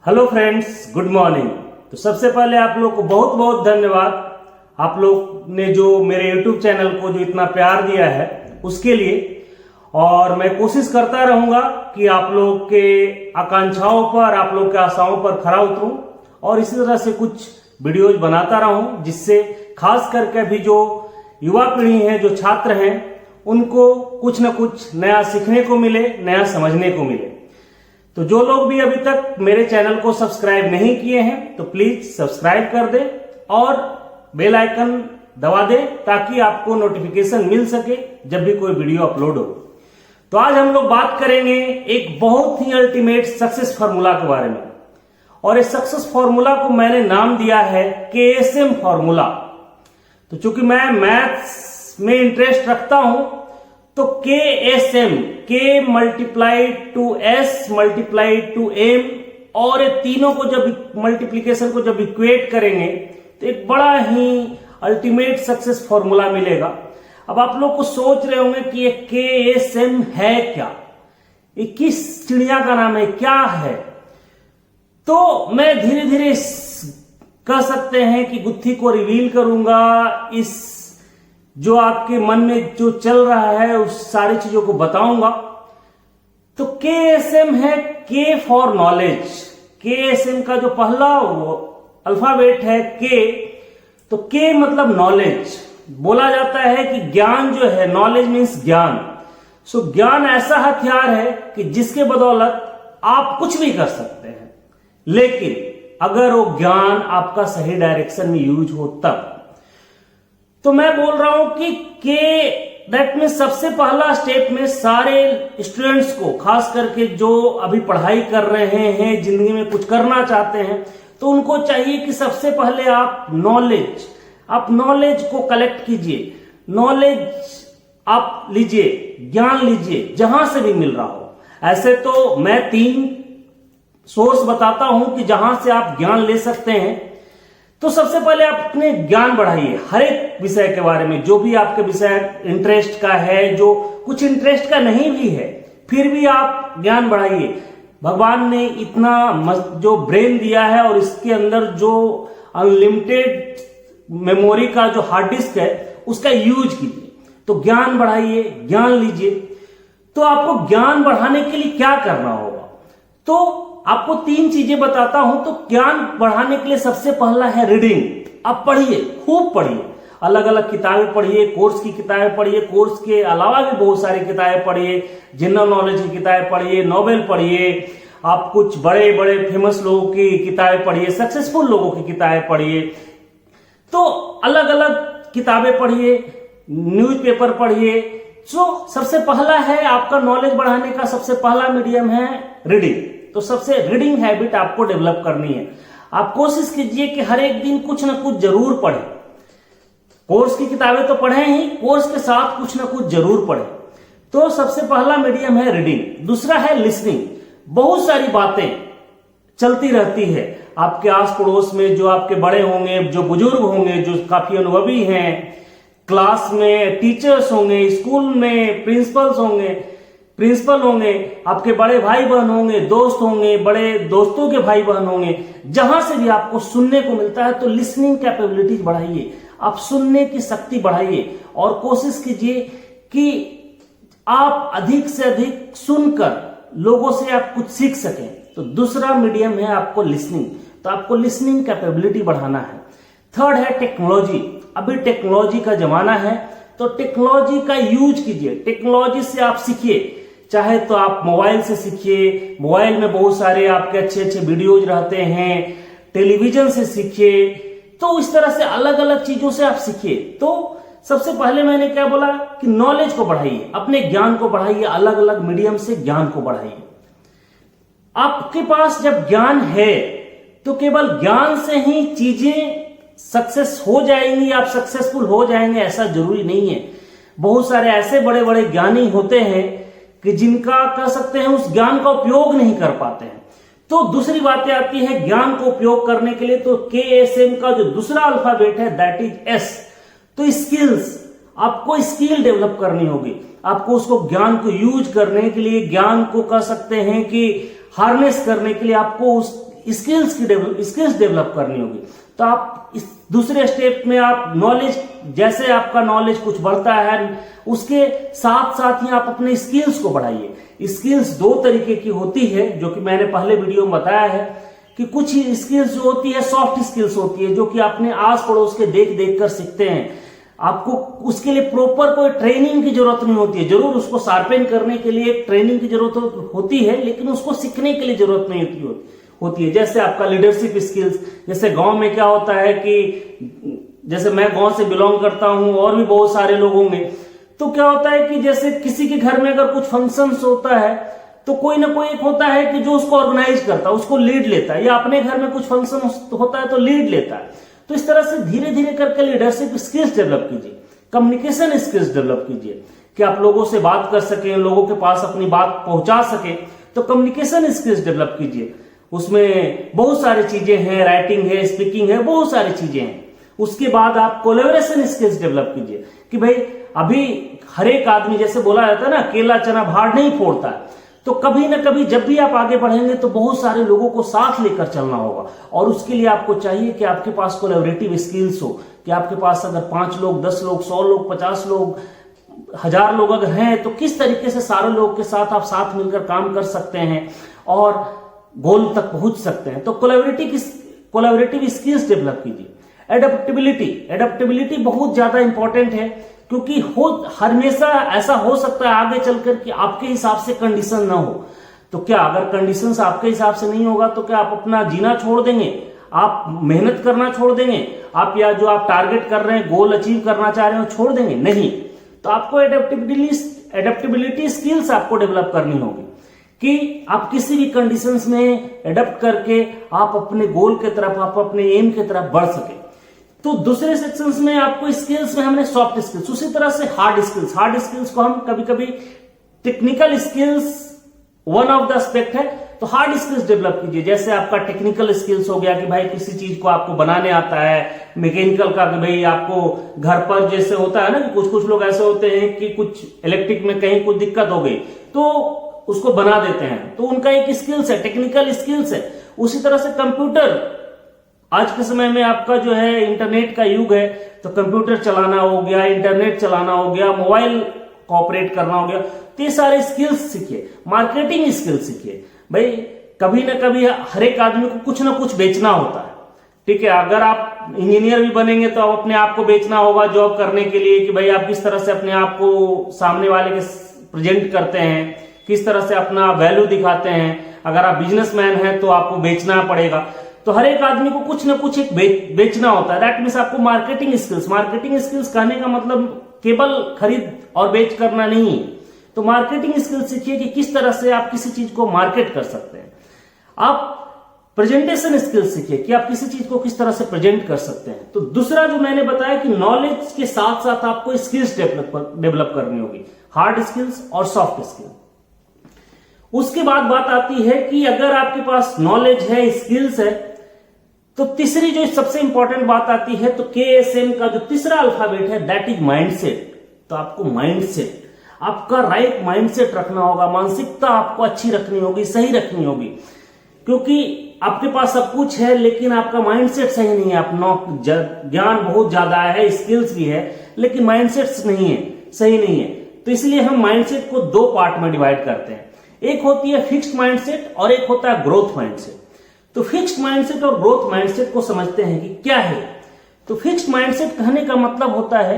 Hello friends, good morning. तो सबसे पहले आप लोग को बहुत बहुत धन्यवाद। आप लोग ने जो मेरे YouTube चैनल को जो इतना प्यार दिया है उसके लिए, और मैं कोशिश करता रहूंगा कि आप लोग के आकांक्षाओं पर, आप लोग के आशाओं पर खरा उतरूं और इसी तरह से कुछ वीडियोज बनाता रहूं, जिससे खास करके अभी जो युवा पीढ़ी है, जो छात्र हैं, उनको कुछ न कुछ नया सीखने को मिले, नया समझने को मिले। तो जो लोग भी अभी तक मेरे चैनल को सब्सक्राइब नहीं किए हैं तो प्लीज सब्सक्राइब कर दें और बेल आइकन दबा दें, ताकि आपको नोटिफिकेशन मिल सके जब भी कोई वीडियो अपलोड हो। तो आज हम लोग बात करेंगे एक बहुत ही अल्टीमेट सक्सेस फॉर्मूला के बारे में, और इस सक्सेस फॉर्मूला को मैंने नाम दिया है KSM फॉर्मूला। तो चूंकि मैं मैथ्स में इंटरेस्ट रखता हूं, तो KSM, K multiplied to S multiplied to M, और ये तीनों को जब मल्टीप्लीकेशन को जब इक्वेट करेंगे तो एक बड़ा ही अल्टीमेट सक्सेस फॉर्मूला मिलेगा। अब आप लोग को सोच रहे होंगे कि ये KSM है क्या, ये किस चिड़िया का नाम है, क्या है। तो मैं धीरे धीरे कह सकते हैं कि गुत्थी को रिवील करूंगा, इस जो आपके मन में जो चल रहा है उस सारी चीजों को बताऊंगा। तो KSM है K फॉर नॉलेज। KSM का जो पहला अल्फाबेट है K, तो K मतलब नॉलेज। बोला जाता है कि ज्ञान जो है, नॉलेज मीन्स ज्ञान। सो ज्ञान ऐसा हथियार है कि जिसके बदौलत आप कुछ भी कर सकते हैं, लेकिन अगर वो ज्ञान आपका सही डायरेक्शन में यूज हो तब। तो मैं बोल रहा हूं कि दैट मीन सबसे पहला स्टेप में सारे स्टूडेंट्स को, खास करके जो अभी पढ़ाई कर रहे हैं, जिंदगी में कुछ करना चाहते हैं, तो उनको चाहिए कि सबसे पहले आप नॉलेज को कलेक्ट कीजिए, नॉलेज आप लीजिए, ज्ञान लीजिए, जहां से भी मिल रहा हो। ऐसे तो मैं 3 सोर्स बताता हूं कि जहां से आप ज्ञान ले सकते हैं। तो सबसे पहले आप अपने ज्ञान बढ़ाइए हर एक विषय के बारे में, जो भी आपके विषय इंटरेस्ट का है, जो कुछ इंटरेस्ट का नहीं भी है, फिर भी आप ज्ञान बढ़ाइए। भगवान ने इतना जो ब्रेन दिया है और इसके अंदर जो अनलिमिटेड मेमोरी का जो हार्ड डिस्क है, उसका यूज कीजिए। तो ज्ञान बढ़ाइए, ज्ञान लीजिए। तो आपको ज्ञान बढ़ाने के लिए क्या करना होगा, तो आपको 3 चीजें बताता हूं। तो ज्ञान बढ़ाने के लिए सबसे पहला है रीडिंग। आप पढ़िए, खूब पढ़िए, अलग अलग किताबें पढ़िए, कोर्स की किताबें पढ़िए, कोर्स के अलावा भी बहुत सारी किताबें पढ़िए, जनरल नॉलेज की किताबें पढ़िए, नॉवेल पढ़िए, आप कुछ बड़े बड़े फेमस लोगों की किताबें पढ़िए, सक्सेसफुल लोगों की किताबें पढ़िए। तो अलग अलग किताबें पढ़िए, न्यूज़पेपर पढ़िए। सबसे पहला है आपका नॉलेज बढ़ाने का सबसे पहला मीडियम है रीडिंग। तो सबसे रीडिंग हैबिट आपको डेवलप करनी है। आप कोशिश कीजिए कि हर एक दिन कुछ ना कुछ जरूर पढ़ें। कोर्स की किताबें तो पढ़ें ही, कोर्स के साथ कुछ ना कुछ जरूर पढ़ें। तो सबसे पहला मीडियम है रीडिंग। दूसरा है लिसनिंग। बहुत सारी बातें चलती रहती है आपके आस पड़ोस में, जो आपके बड़े होंगे, जो बुजुर्ग होंगे, जो काफी अनुभवी हैं, क्लास में टीचर्स होंगे, स्कूल में प्रिंसिपल होंगे, आपके बड़े भाई बहन होंगे, दोस्त होंगे, बड़े दोस्तों के भाई बहन होंगे, जहां से भी आपको सुनने को मिलता है। तो लिसनिंग कैपेबिलिटीज बढ़ाइए, आप सुनने की शक्ति बढ़ाइए और कोशिश कीजिए कि आप अधिक से अधिक सुनकर लोगों से आप कुछ सीख सकें। तो दूसरा मीडियम है आपको लिसनिंग। तो आपको लिसनिंग कैपेबिलिटी बढ़ाना है। थर्ड है टेक्नोलॉजी। अभी टेक्नोलॉजी का जमाना है, तो टेक्नोलॉजी का यूज कीजिए, टेक्नोलॉजी से आप सीखिए। चाहे तो आप मोबाइल से सीखिए, मोबाइल में बहुत सारे आपके अच्छे अच्छे वीडियोज रहते हैं, टेलीविजन से सीखिए। तो इस तरह से अलग अलग चीजों से आप सीखिए। तो सबसे पहले मैंने क्या बोला कि नॉलेज को बढ़ाइए, अपने ज्ञान को बढ़ाइए, अलग अलग मीडियम से ज्ञान को बढ़ाइए। आपके पास जब ज्ञान है तो केवल ज्ञान से ही चीजें सक्सेस हो जाएंगी, आप सक्सेसफुल हो जाएंगे, ऐसा जरूरी नहीं है। बहुत सारे ऐसे बड़े बड़े ज्ञानी होते हैं कि जिनका कह सकते हैं उस ज्ञान का उपयोग नहीं कर पाते हैं। तो दूसरी बातें आती है ज्ञान को उपयोग करने के लिए। तो KSM का जो दूसरा अल्फाबेट है दैट इज S। तो स्किल्स, आपको स्किल डेवलप करनी होगी। आपको उसको ज्ञान को यूज करने के लिए, ज्ञान को कह सकते हैं कि हार्नेस करने के लिए आपको उस स्किल्स डेवलप करनी होगी। तो आप इस दूसरे स्टेप में आप नॉलेज, जैसे आपका नॉलेज कुछ बढ़ता है उसके साथ साथ ही आप अपने स्किल्स को बढ़ाइए। स्किल्स दो तरीके की होती है, जो कि मैंने पहले वीडियो में बताया है कि कुछ स्किल्स जो होती है सॉफ्ट स्किल्स होती है, जो कि आपने आस पड़ोस के देख देख कर सीखते हैं। आपको उसके लिए प्रॉपर कोई ट्रेनिंग की जरूरत नहीं होती है। जरूर उसको शार्पेन करने के लिए ट्रेनिंग की जरूरत होती है, लेकिन उसको सीखने के लिए जरूरत नहीं होती है। जैसे आपका लीडरशिप स्किल्स, जैसे गांव में क्या होता है कि जैसे मैं गांव से बिलोंग करता हूं और भी बहुत सारे लोग होंगे, तो क्या होता है कि जैसे किसी के घर में अगर कुछ फंक्शंस होता है तो कोई ना कोई एक होता है कि जो उसको ऑर्गेनाइज करता है, उसको लीड लेता है, या अपने घर में कुछ फंक्शन होता है तो लीड लेता है। तो इस तरह से धीरे धीरे करके लीडरशिप स्किल्स डेवलप कीजिए, कम्युनिकेशन स्किल्स डेवलप कीजिए कि आप लोगों से बात कर सकें, लोगों के पास अपनी बात पहुंचा सके। तो कम्युनिकेशन स्किल्स डेवलप कीजिए, उसमें बहुत सारी चीजें हैं, राइटिंग है, स्पीकिंग है, बहुत सारी चीजें हैं। उसके बाद आप कोलैबोरेशन स्किल्स डेवलप कीजिए कि भाई अभी हर एक आदमी, जैसे बोला जाता है ना, केला चना भाड़ नहीं फोड़ता, तो कभी ना कभी जब भी आप आगे बढ़ेंगे तो बहुत सारे लोगों को साथ लेकर चलना होगा। और उसके लिए आपको चाहिए कि आपके पास कोलैबोरेटिव स्किल्स हो, कि आपके पास अगर 5 लोग, 10 लोग, 100 लोग, 50 लोग, 1000 लोग अगर हैं तो किस तरीके से सारे लोग के साथ आप साथ मिलकर काम कर सकते हैं और गोल तक पहुंच सकते हैं। तो कोलैबोरेटिव स्किल्स डेवलप कीजिए। एडेप्टेबिलिटी बहुत ज्यादा इंपॉर्टेंट है, क्योंकि हमेशा ऐसा हो सकता है आगे चलकर कि आपके हिसाब से कंडीशन ना हो। तो क्या अगर कंडीशंस आपके हिसाब से नहीं होगा तो क्या आप अपना जीना छोड़ देंगे, आप मेहनत करना छोड़ देंगे, आप या जो आप टारगेट कर रहे हैं, गोल अचीव करना चाह रहे हो, छोड़ देंगे? नहीं। तो आपको एडेप्टेबिलिटी स्किल्स आपको डेवलप करनी होगी कि आप किसी भी कंडीशंस में एडेप्ट करके आप अपने गोल की तरफ, आप अपने एम की तरफ बढ़ सके। तो दूसरे सेक्शंस में आपको स्किल्स में हमने सॉफ्ट स्किल्स, उसी तरह से हार्ड स्किल्स को हम कभी कभी technical skills one of the aspect है, तो हार्ड स्किल्स डेवलप कीजिए। जैसे आपका टेक्निकल स्किल्स हो गया कि भाई किसी चीज को आपको बनाने आता है, मैकेनिकल का, कि भाई आपको घर पर जैसे होता है ना कि कुछ लोग ऐसे होते हैं कि कुछ इलेक्ट्रिक में कहीं कुछ दिक्कत हो गई तो उसको बना देते हैं, तो उनका एक स्किल्स है, टेक्निकल स्किल्स है। उसी तरह से कंप्यूटर, आज के समय में आपका जो है इंटरनेट का युग है, तो कंप्यूटर चलाना हो गया, इंटरनेट चलाना हो गया, मोबाइल ऑपरेट करना हो गया, तो ये सारे स्किल्स सीखिए। मार्केटिंग स्किल्स सीखिए। भाई कभी ना कभी हर एक आदमी को कुछ ना कुछ बेचना होता है, ठीक है। अगर आप इंजीनियर भी बनेंगे तो आप अपने आप को बेचना होगा जॉब करने के लिए, कि भाई आप किस तरह से अपने आप को सामने वाले के प्रेजेंट करते हैं, किस तरह से अपना वैल्यू दिखाते हैं। अगर आप बिजनेसमैन हैं तो आपको बेचना पड़ेगा। तो हर एक आदमी को कुछ ना कुछ एक बेचना होता है। दैट मीन्स आपको मार्केटिंग स्किल्स कहने का मतलब केवल खरीद और बेच करना नहीं है। तो मार्केटिंग स्किल्स सीखिए कि किस तरह से आप किसी चीज को मार्केट कर सकते हैं। आप प्रेजेंटेशन स्किल्स सीखिए कि आप किसी चीज को किस तरह से प्रेजेंट कर सकते हैं। तो दूसरा जो मैंने बताया कि नॉलेज के साथ साथ आपको स्किल्स डेवलप करनी होगी, हार्ड स्किल्स और सॉफ्ट स्किल्स। उसके बाद बात आती है कि अगर आपके पास नॉलेज है, स्किल्स है, तो तीसरी जो सबसे इंपॉर्टेंट बात आती है, तो KSM का जो तीसरा अल्फाबेट है दैट इज माइंडसेट। तो आपको माइंडसेट, आपका राइट माइंडसेट रखना होगा, मानसिकता आपको अच्छी रखनी होगी, सही रखनी होगी। क्योंकि आपके पास सब कुछ है लेकिन आपका माइंडसेट सही नहीं है। अपना ज्ञान बहुत ज्यादा है, स्किल्स भी है, लेकिन माइंडसेट नहीं है, सही नहीं है। तो इसलिए हम माइंडसेट को 2 पार्ट में डिवाइड करते हैं। एक होती है फिक्स्ड माइंडसेट और एक होता है ग्रोथ माइंडसेट। तो फिक्स्ड माइंडसेट और ग्रोथ माइंडसेट को समझते हैं कि क्या है। तो फिक्स्ड माइंडसेट कहने का मतलब होता है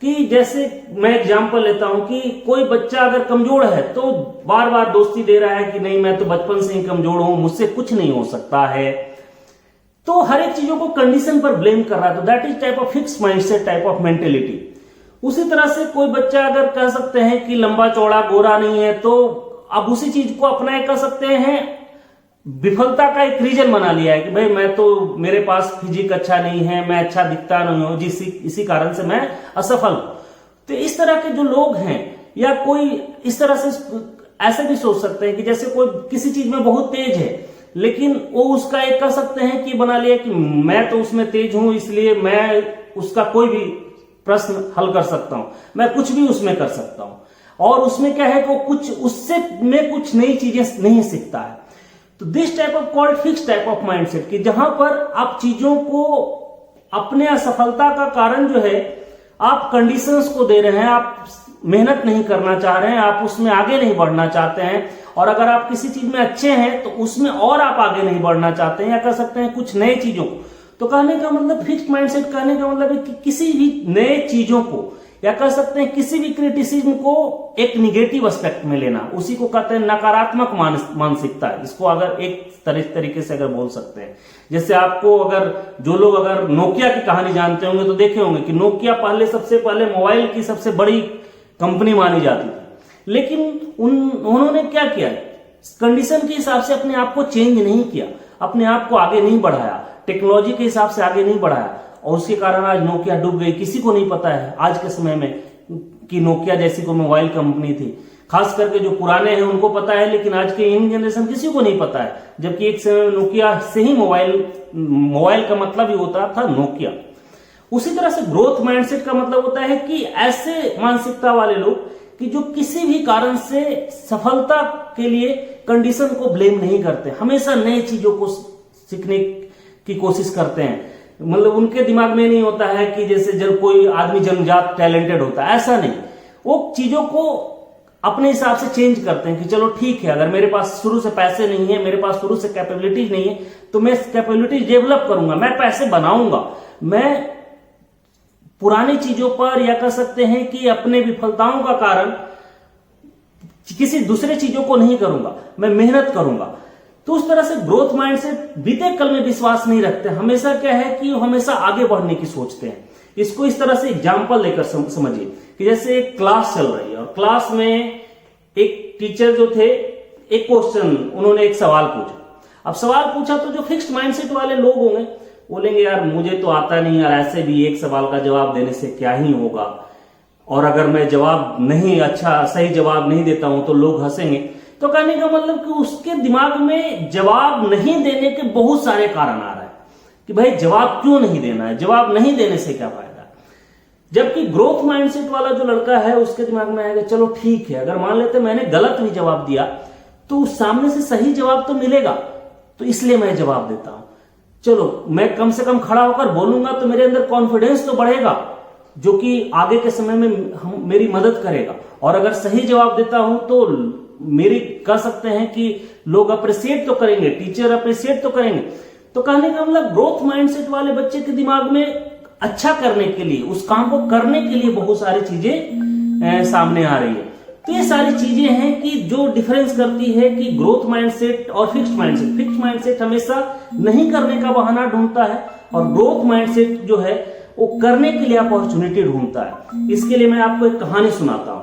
कि जैसे मैं एग्जांपल लेता हूं कि कोई बच्चा अगर कमजोर है तो बार बार दोस्ती दे रहा है कि नहीं मैं तो बचपन से ही कमजोर हूं, मुझसे कुछ नहीं हो सकता है। तो हर एक चीजों को कंडीशन पर ब्लेम कर रहा है। तो that is type of fixed mindset, type of mentality. उसी तरह से कोई बच्चा अगर कह सकते हैं कि लंबा चौड़ा गोरा नहीं है, तो अब उसी चीज को अपना कह सकते हैं विफलता का एक रीजन बना लिया है कि भाई मैं तो, मेरे पास फिजिक अच्छा नहीं है, मैं अच्छा दिखता नहीं हूं, इसी कारण से मैं असफल हूं। तो इस तरह के जो लोग हैं, या कोई इस तरह से ऐसे भी सोच सकते हैं कि जैसे कोई किसी चीज में बहुत तेज है लेकिन वो उसका एक कह सकते हैं कि बना लिया कि मैं तो उसमें तेज हूं इसलिए मैं उसका कोई भी प्रश्न हल कर सकता हूं, मैं कुछ भी उसमें कर सकता हूं। और उसमें क्या है कि वो कुछ उससे में कुछ नई चीजें नहीं सीखता है। तो this type of called fix type of mindset, कि जहां पर आप चीजों को अपने असफलता का कारण जो है आप कंडीशंस को दे रहे हैं, आप मेहनत नहीं करना चाह रहे हैं, आप उसमें आगे नहीं बढ़ना चाहते हैं, और अगर आप किसी चीज में अच्छे हैं तो उसमें और आप आगे नहीं बढ़ना चाहते हैं, या कह सकते हैं कुछ नए चीजों को। तो कहने का मतलब फिक्स्ड माइंडसेट कहने का मतलब है कि किसी भी नए चीजों को, या कह सकते हैं किसी भी क्रिटिसिज्म को एक निगेटिव एस्पेक्ट में लेना, उसी को कहते हैं नकारात्मक मानसिकता। इसको अगर एक तरीके से अगर बोल सकते हैं, जैसे आपको अगर जो लोग अगर नोकिया की कहानी जानते होंगे तो देखे होंगे कि नोकिया पहले सबसे पहले मोबाइल की सबसे बड़ी कंपनी मानी जाती थी, लेकिन उन्होंने क्या किया, कंडीशन के हिसाब से अपने आप को चेंज नहीं किया, अपने आप को आगे नहीं बढ़ाया, टेक्नोलॉजी के हिसाब से आगे नहीं बढ़ाया, और उसके कारण आज नोकिया डूब गई। किसी को नहीं पता है आज के समय में कि नोकिया जैसी कोई मोबाइल कंपनी थी, खास करके जो पुराने हैं उनको पता है, लेकिन आज के यंग जनरेशन किसी को नहीं पता है, जबकि एक समय में नोकिया से ही मोबाइल का मतलब ही होता था नोकिया। उसी तरह से ग्रोथ माइंडसेट का मतलब होता है कि ऐसे मानसिकता वाले लोग कि जो किसी भी कारण से सफलता के लिए कंडीशन को ब्लेम नहीं करते, हमेशा नई चीजों को सीखने की कोशिश करते हैं। मतलब उनके दिमाग में नहीं होता है कि जैसे जब कोई आदमी जन्मजात टैलेंटेड होता है, ऐसा नहीं, वो चीजों को अपने हिसाब से चेंज करते हैं कि चलो ठीक है, अगर मेरे पास शुरू से पैसे नहीं है, मेरे पास शुरू से कैपेबिलिटीज नहीं है, तो मैं कैपेबिलिटीज डेवलप करूंगा, मैं पैसे बनाऊंगा, मैं पुरानी चीजों पर, या कह सकते हैं कि अपने विफलताओं का कारण किसी दूसरे चीजों को नहीं करूंगा, मैं मेहनत करूंगा। तो उस तरह से ग्रोथ माइंडसेट बीते कल में विश्वास नहीं रखते, हमेशा क्या है कि हमेशा आगे बढ़ने की सोचते हैं। इसको इस तरह से एग्जाम्पल लेकर समझिए कि जैसे एक क्लास चल रही है और क्लास में एक टीचर जो थे, एक क्वेश्चन उन्होंने एक सवाल पूछा। अब सवाल पूछा तो जो फिक्स्ड माइंडसेट वाले लोग होंगे बोलेंगे यार मुझे तो आता नहीं, यार ऐसे भी एक सवाल का जवाब देने से क्या ही होगा, और अगर मैं जवाब नहीं सही जवाब नहीं देता हूं तो लोग हंसेंगे। तो कहने का मतलब कि उसके दिमाग में जवाब नहीं देने के बहुत सारे कारण आ रहे हैं कि भाई जवाब क्यों नहीं देना है, जवाब नहीं देने से क्या फायदा। जबकि ग्रोथ माइंडसेट वाला जो लड़का है उसके दिमाग में आएगा चलो ठीक है, अगर मान लेते मैंने गलत भी जवाब दिया तो सामने से सही जवाब तो मिलेगा, तो इसलिए मैं जवाब देता हूं। चलो मैं कम से कम खड़ा होकर बोलूंगा तो मेरे अंदर कॉन्फिडेंस तो बढ़ेगा, जो कि आगे के समय में मेरी मदद करेगा, और अगर सही जवाब देता हूं तो मेरी कह सकते हैं कि लोग अप्रिशिएट तो करेंगे, टीचर अप्रिशिएट तो करेंगे। तो कहने का मतलब ग्रोथ माइंडसेट वाले बच्चे के दिमाग में अच्छा करने के लिए, उस काम को करने के लिए बहुत सारी चीजें सामने आ रही है। तो ये सारी चीजें हैं कि जो डिफरेंस करती है कि ग्रोथ माइंडसेट और फिक्स्ड माइंडसेट। फिक्स्ड माइंडसेट हमेशा नहीं करने का बहाना ढूंढता है, और ग्रोथ माइंडसेट जो है वो करने के लिए अपॉर्चुनिटी ढूंढता है। इसके लिए मैं आपको एक कहानी सुनाता हूं।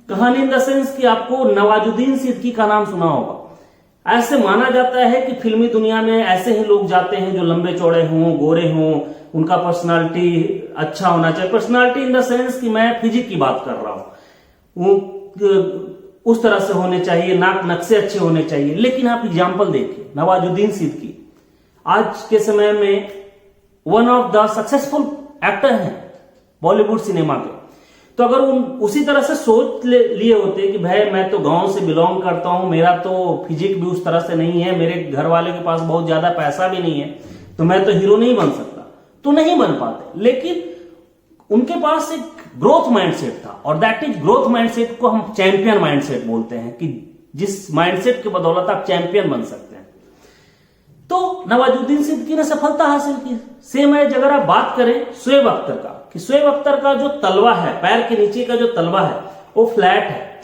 कहानी इन द सेंस कि आपको नवाजुद्दीन सिद्दीकी का नाम सुना होगा। ऐसे माना जाता है कि फिल्मी दुनिया में ऐसे ही लोग जाते हैं जो लंबे चौड़े हों, गोरे हों, उनका पर्सनालिटी अच्छा होना चाहिए। पर्सनालिटी इन द सेंस कि मैं फिजिक की बात कर रहा हूं, उस तरह से होने चाहिए, नाक नक्शे अच्छे होने चाहिए। लेकिन आप एग्जाम्पल देखिए, नवाजुद्दीन सिद्दीकी आज के समय में one of the successful actor हैं बॉलीवुड सिनेमा के। तो अगर उसी तरह से सोच लिए होते कि भाई मैं तो गांव से बिलोंग करता हूं, मेरा तो फिजिक भी उस तरह से नहीं है, मेरे घर वाले के पास बहुत ज्यादा पैसा भी नहीं है, तो मैं तो हीरो नहीं बन सकता, तो नहीं बन पाते। लेकिन उनके पास एक ग्रोथ माइंडसेट था, और दैट इज ग्रोथ माइंडसेट को हम चैंपियन माइंडसेट बोलते हैं, कि जिस माइंडसेट के बदौलत आप चैंपियन बन सकते हैं। तो नवाजुद्दीन सिद्दीकी ने सफलता हासिल की। सेम है अगर आप बात करें शोएब अख्तर का, कि शोएब अख्तर का जो तलवा है, पैर के नीचे का जो तलवा है वो फ्लैट है।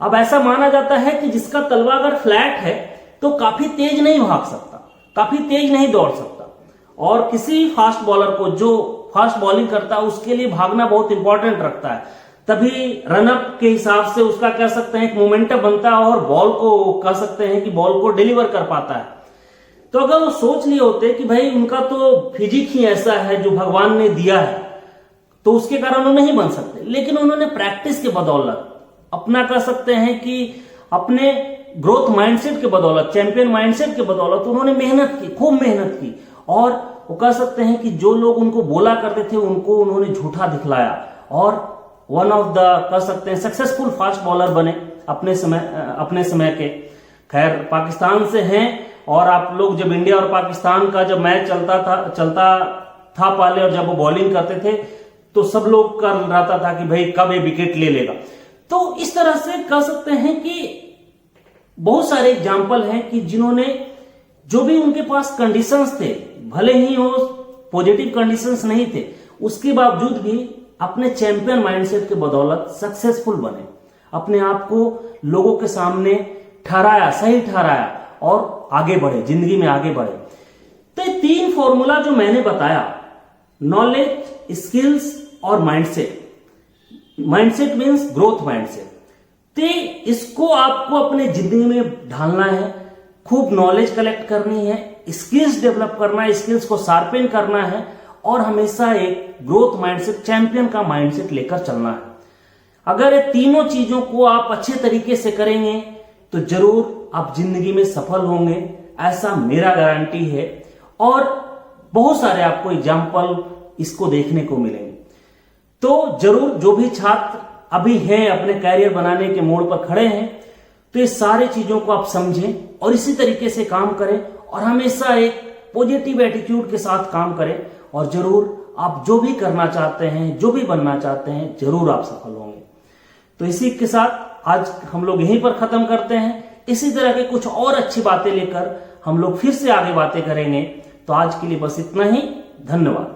अब ऐसा माना जाता है कि जिसका तलवा अगर फ्लैट है तो काफी तेज नहीं भाग सकता, काफी तेज नहीं दौड़ सकता, और किसी फास्ट बॉलर को जो फास्ट बॉलिंग करता है उसके लिए भागना बहुत इंपॉर्टेंट रखता है, तभी रनअप के हिसाब से उसका कह सकते हैं एक मोमेंटम बनता है, और बॉल को कह सकते हैं कि बॉल को डिलीवर कर पाता है। तो अगर वो सोच लिए होते कि भाई उनका तो फिजिक ही ऐसा है जो भगवान ने दिया है, तो उसके कारण वो नहीं बन सकते। लेकिन उन्होंने प्रैक्टिस के बदौलत, अपना कह सकते हैं कि अपने ग्रोथ माइंडसेट के बदौलत, चैंपियन माइंडसेट के बदौलत उन्होंने मेहनत की, खूब मेहनत की, और वो कह सकते हैं कि जो लोग उनको बोला करते थे उनको उन्होंने झूठा दिखलाया, और वन ऑफ द कह सकते हैं सक्सेसफुल फास्ट बॉलर बने अपने समय के। खैर पाकिस्तान से हैं और आप लोग जब इंडिया और पाकिस्तान का जब मैच चलता था पहले, और जब वो बॉलिंग करते थे तो सब लोग कर रहा था कि भाई कब ये विकेट ले लेगा। तो इस तरह से कह सकते हैं कि बहुत सारे एग्जाम्पल हैं कि जिन्होंने जो भी उनके पास कंडीशंस थे, भले ही वो पॉजिटिव कंडीशंस नहीं थे, उसके बावजूद भी अपने चैंपियन माइंडसेट के बदौलत सक्सेसफुल बने, अपने आप को लोगों के सामने ठहराया, सही ठहराया और आगे बढ़े, जिंदगी में आगे बढ़े। तो ये 3 फॉर्मूला जो मैंने बताया, नॉलेज, स्किल्स और mindset. Mindset means growth mindset. तो इसको आपको अपने जिंदगी में ढालना है, खूब नॉलेज कलेक्ट करनी है, स्किल्स डेवलप करना है, स्किल्स को शार्पेन करना है और हमेशा एक ग्रोथ माइंडसेट, चैंपियन का माइंडसेट लेकर चलना है। अगर ये तीनों चीजों को आप अच्छे तरीके से करेंगे तो जरूर आप जिंदगी में सफल होंगे, ऐसा मेरा गारंटी है। और बहुत सारे आपको एग्जाम्पल इसको देखने को मिलेंगे। तो जरूर जो भी छात्र अभी हैं, अपने कैरियर बनाने के मोड़ पर खड़े हैं, तो ये सारी चीजों को आप समझें और इसी तरीके से काम करें और हमेशा एक पॉजिटिव एटीट्यूड के साथ काम करें और जरूर आप जो भी करना चाहते हैं, जो भी बनना चाहते हैं, जरूर आप सफल होंगे। तो इसी के साथ आज हम लोग यहीं पर खत्म करते हैं। इसी तरह के कुछ और अच्छी बातें लेकर हम लोग फिर से आगे बातें करेंगे। तो आज के लिए बस इतना ही। धन्यवाद।